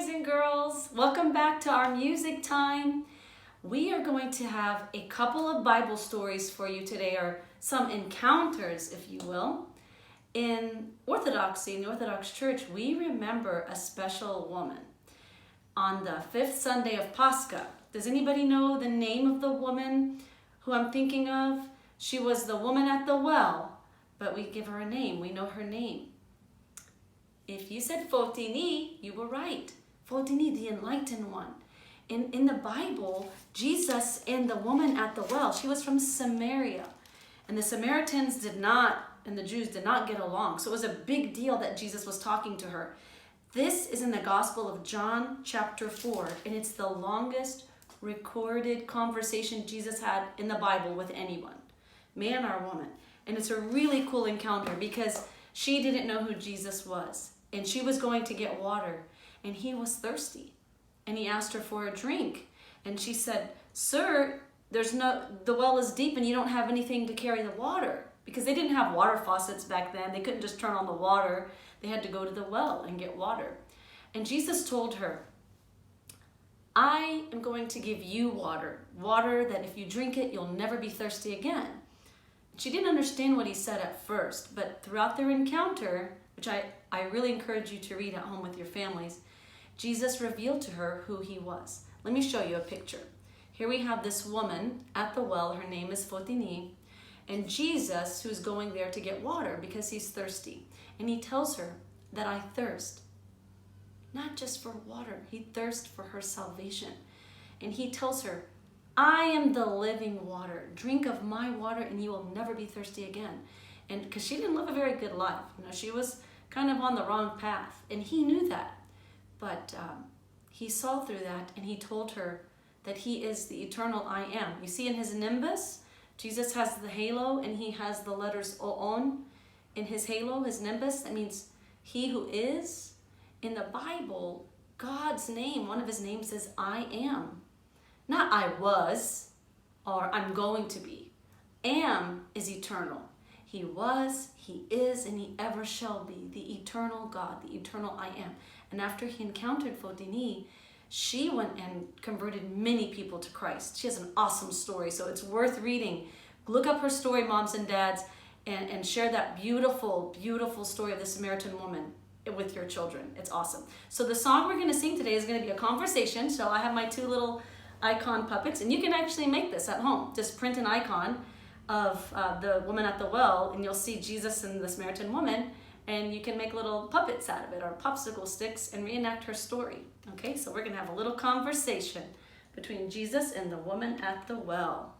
boys and girls. Welcome back to our music time. We are going to have a couple of Bible stories for you today, or some encounters, if you will. In Orthodoxy, in the Orthodox Church, we remember a special woman on the fifth Sunday of Pascha. Does anybody know the name of the woman who I'm thinking of? She was the woman at the well, but we give her a name. We know her name. If you said Photini, you were right. Photini, the enlightened one. In the Bible, Jesus and the woman at the well, she was from Samaria. And the Samaritans and the Jews did not get along. So it was a big deal that Jesus was talking to her. This is in the Gospel of John chapter 4, and it's the longest recorded conversation Jesus had in the Bible with anyone, man or woman. And it's a really cool encounter because she didn't know who Jesus was, and she was going to get water, and he was thirsty, and he asked her for a drink, and she said, "Sir, the well is deep, and you don't have anything to carry the water," because they didn't have water faucets back then. They couldn't just turn on the water. They had to go to the well and get water. And Jesus told her, "I am going to give you water that if you drink it, you'll never be thirsty again." She didn't understand what he said at first, but throughout their encounter, which I really encourage you to read at home with your families, Jesus revealed to her who he was. Let me show you a picture. Here we have this woman at the well. Her name is Photini, and Jesus, who's going there to get water because he's thirsty. And he tells her that I thirst, not just for water, he thirsts for her salvation. And he tells her, "I am the living water. Drink of my water and you will never be thirsty again." And because she didn't live a very good life, she was kind of on the wrong path, and he knew that. But he saw through that, and he told her that he is the eternal I am. You see in his nimbus, Jesus has the halo, and he has the letters Oon in his halo, his nimbus. That means he who is. In the Bible, God's name, one of his names is I am. Not I was, or I'm going to be. Am is eternal. He was, he is, and he ever shall be, the eternal God, the eternal I am. And after he encountered Photini, she went and converted many people to Christ. She has an awesome story, so it's worth reading. Look up her story, moms and dads, and share that beautiful, beautiful story of the Samaritan woman with your children. It's awesome. So the song we're going to sing today is going to be a conversation. So I have my two little icon puppets, and you can actually make this at home. Just print an icon of the woman at the well, and you'll see Jesus and the Samaritan woman, and you can make little puppets out of it, or popsicle sticks, and reenact her story. Okay, so we're gonna have a little conversation between Jesus and the woman at the well.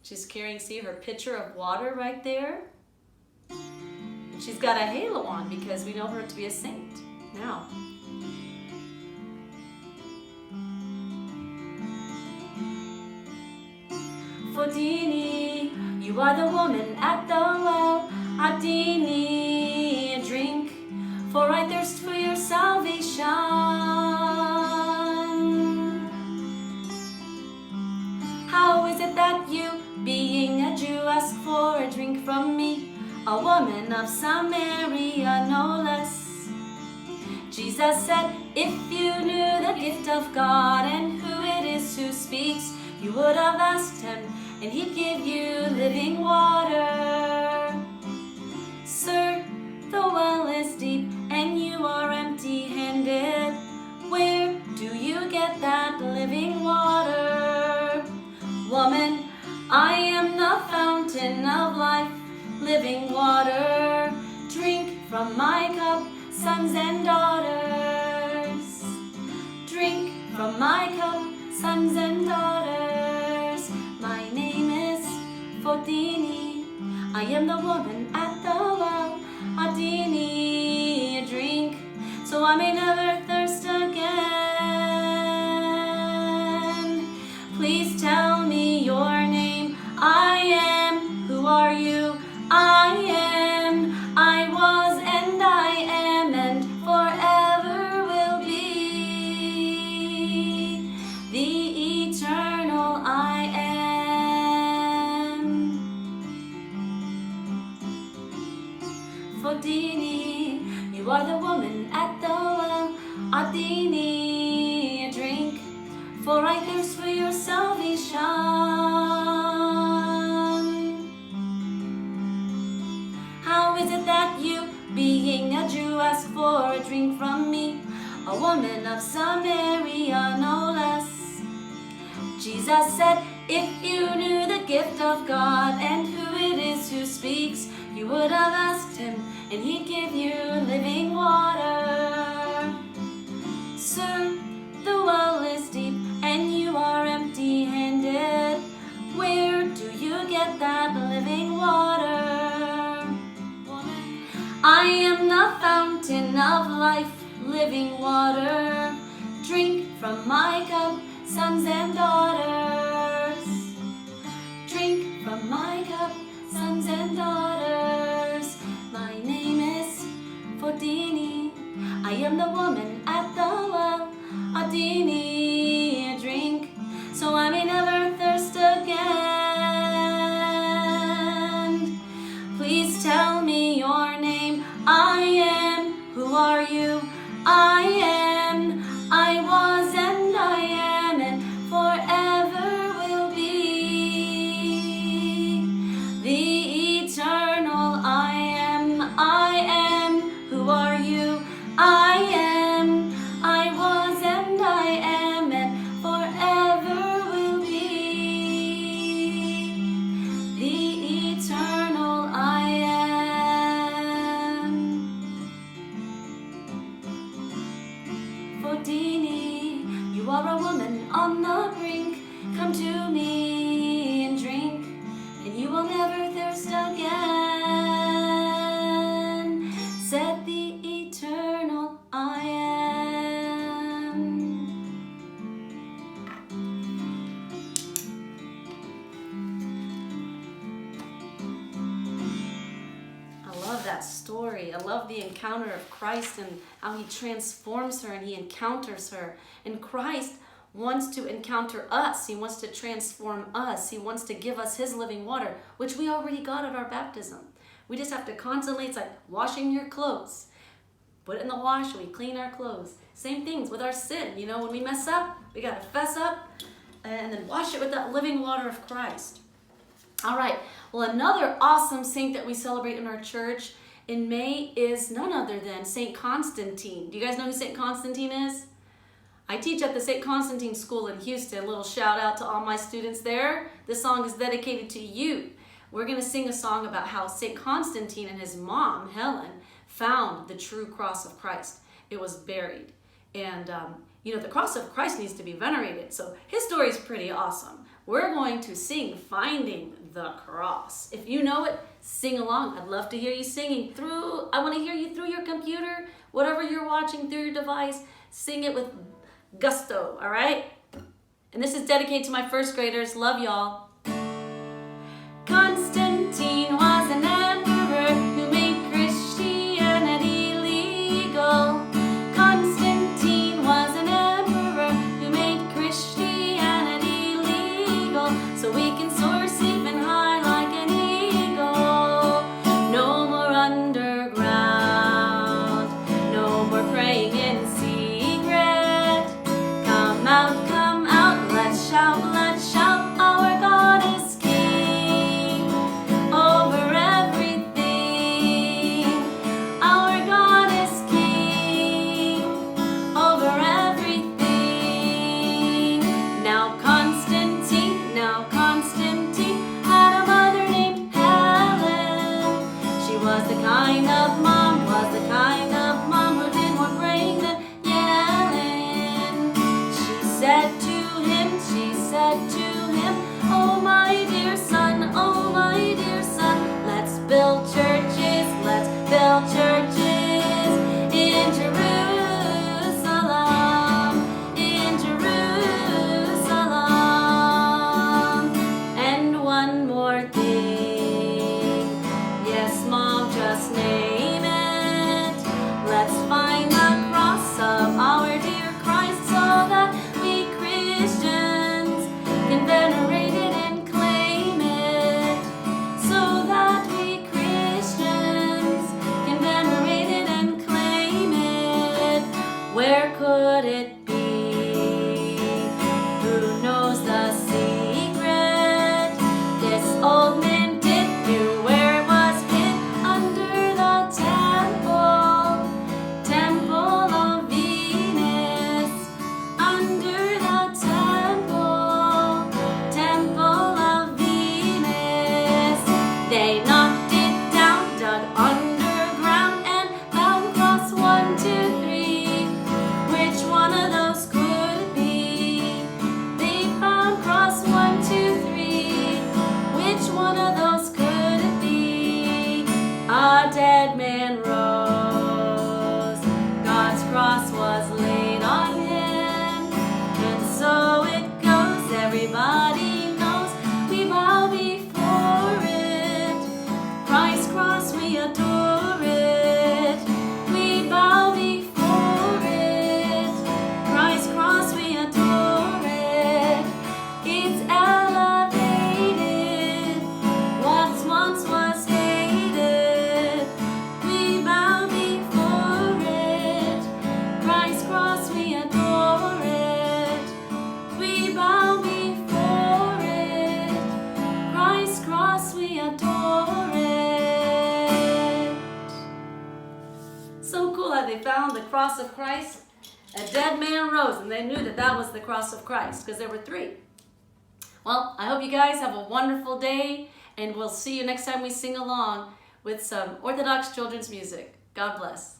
She's carrying, see her pitcher of water right there? And she's got a halo on because we know her to be a saint now. Photini, you are the woman at the well. Adini, drink, for I thirst for your salvation. How is it that you, being a Jew, ask for a drink from me, a woman of Samaria, no less? Jesus said, if you knew the gift of God and who it is who speaks, you would have asked him, and he'd give you living water. Sir, the well is deep, and you are empty-handed. Where do you get that living water? Woman, I am the fountain of life, living water. Drink from my cup, sons and daughters. Drink from my cup, sons and daughters. My name is Photini. I am the woman at the well. Adini, drink, so I may never thirst again. Please tell me your name. I am. Who are you? I am. I was and I am and forever will be the eternal I am. Photini, you are the woman at the well. Photini, drink, for I thirst for your salvation. How is it that you, being a Jew, ask for a drink from me, a woman of Samaria, no less? Jesus said, if you knew the gift of God and who it is who speaks, you would have asked him, and he'd give you living water. Sir, the well is deep, and you are empty-handed. Where do you get that living water? I am the fountain of life, living water. Drink from my cup, sons and daughters. Drink from my cup, sons and daughters. My name is Photini. I am the woman at the well. Photini, drink, so I may never thirst again. Please tell me your name. I am. Who are you? I am. I was and I am and forever will be. The eternal I am. I am. Who are you? I am. I was and I am and forever will be. The eternal I am. Photini, you are a woman on the brink. Come to me and drink, and you will never thirst again. Said the eternal I am. I love that story. I love the encounter of Christ and how he transforms her and he encounters her. And Christ wants to encounter us. He wants to transform us. He wants to give us his living water, which we already got at our baptism. We just have to constantly, it's like washing your clothes. Put it in the wash, we clean our clothes. Same things with our sin. You know, when we mess up, we got to fess up and then wash it with that living water of Christ. All right. Well, another awesome saint that we celebrate in our church in May is none other than Saint Constantine. Do you guys know who Saint Constantine is? I teach at the St. Constantine School in Houston. A little shout out to all my students there. This song is dedicated to you. We're going to sing a song about how St. Constantine and his mom, Helen, found the true cross of Christ. It was buried. And, you know, the cross of Christ needs to be venerated. So his story is pretty awesome. We're going to sing Finding the Cross. If you know it, sing along. I'd love to hear you singing through, I want to hear you through your computer, whatever you're watching through your device. Sing it with gusto, all right? And this is dedicated to my first graders. Love y'all. Constantine was an emperor who made Christianity legal. Constantine was an emperor who made Christianity legal, so we can soar safe and high like an eagle. No more underground, no more praying in secret. Come out, let's shout, our God is King over every could it be? Who knows the secret? This old minted knew where it was hid under the temple, temple of Venus, under the temple, temple of Venus. They knocked it down, dug underground, and found cross 1, 2, 3. Which one of those could it be? They found cross 1, 2, 3. Which one of those could it be? A dead man rose. God's cross was laid on him. And so it goes, everybody knows. We bow before it. Christ's cross, we adore it. We bow before it. Christ's cross, we adore it. It's elevated. What once was hated. We bow before it. Christ's cross, we adore it. We bow before it. Christ's cross, we adore it. So cool how they found the cross of Christ. A dead man rose, and they knew that that was the cross of Christ because there were 3. Well, I hope you guys have a wonderful day, and we'll see you next time we sing along with some Orthodox children's music. God bless.